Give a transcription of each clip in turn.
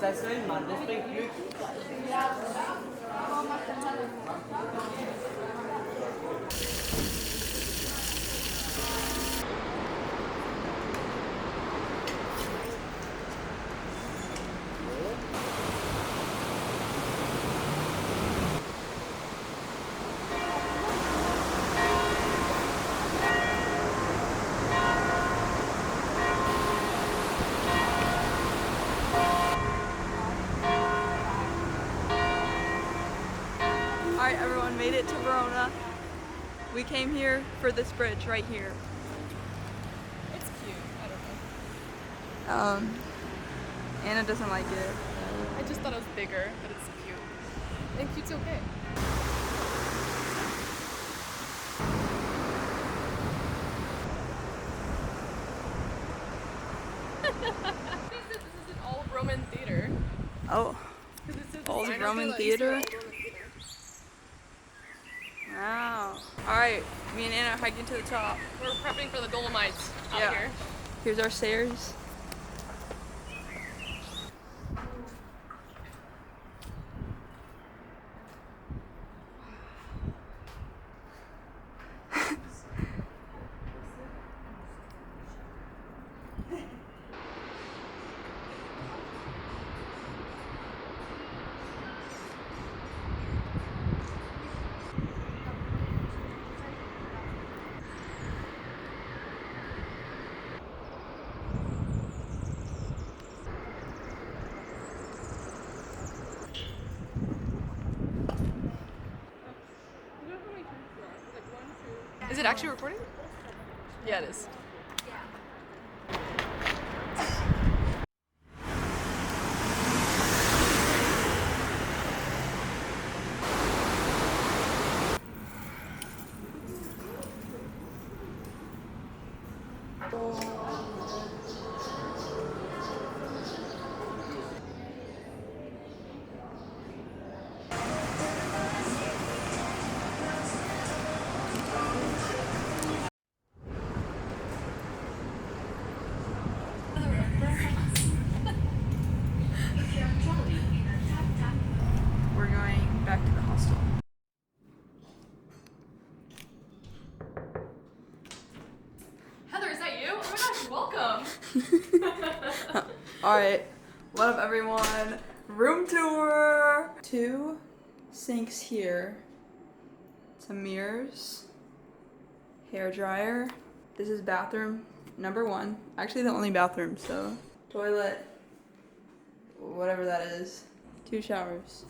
ça serait une demande d'esprit plus. Alright, everyone, made it to Verona. We came here for this bridge right here. It's cute. I don't know. Anna doesn't like it. I just thought it was bigger, but it's cute. And cute's okay. This is an old Roman theater. Oh, old Roman theater? Theater. Wow. Alright, me and Anna are hiking to the top. We're prepping for the Dolomites out Yeah. here. Here's our stairs. Is it actually recording? Yeah, it is. We're going back to the hostel. Heather, is that you? Oh my gosh, welcome! Alright, what up everyone? Room tour! 2 sinks here. Some mirrors. Hair dryer. This is bathroom number 1. Actually the only bathroom, so. Toilet. Whatever that is. 2 showers.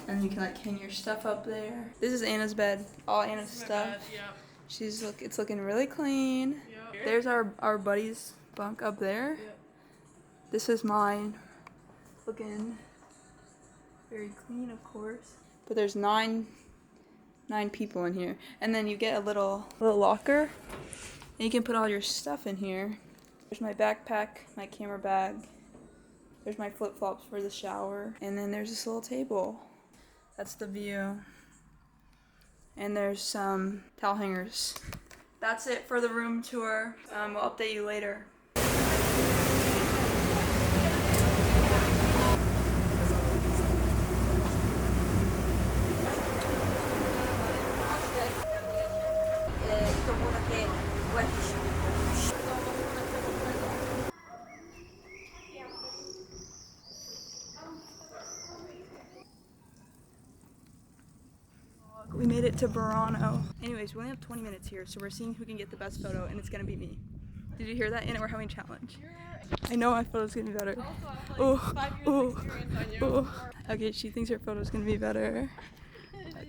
And you can like hang your stuff up there. This is Anna's bed. All Anna's stuff. Yeah. It's looking really clean. Yeah. There's our buddy's bunk up there. Yeah. This is mine. Looking very clean, of course. But there's nine people in here. And then you get a little locker. And you can put all your stuff in here. There's my backpack, my camera bag. There's my flip-flops for the shower. And then there's this little table. That's the view. And there's some towel hangers. That's it for the room tour. We'll update you later. We made it to Burano. Anyways, we only have 20 minutes here, so we're seeing who can get the best photo, and it's gonna be me. Did you hear that? And we're having a challenge. I know my photo's gonna be better. Oh. Okay, she thinks her photo's gonna be better.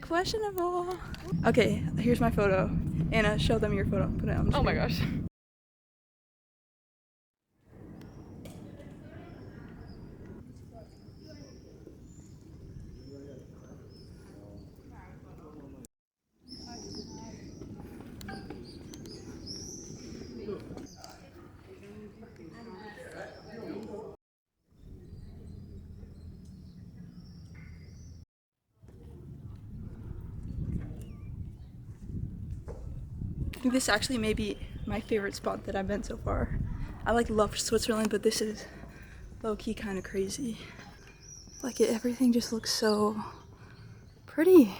Questionable. Okay, here's my photo. Anna, show them your photo. Put it on the Oh my screen. gosh. I think this actually may be my favorite spot that I've been so far. I like love Switzerland, but this is low-key kind of crazy. Like everything just looks so pretty.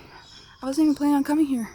I wasn't even planning on coming here.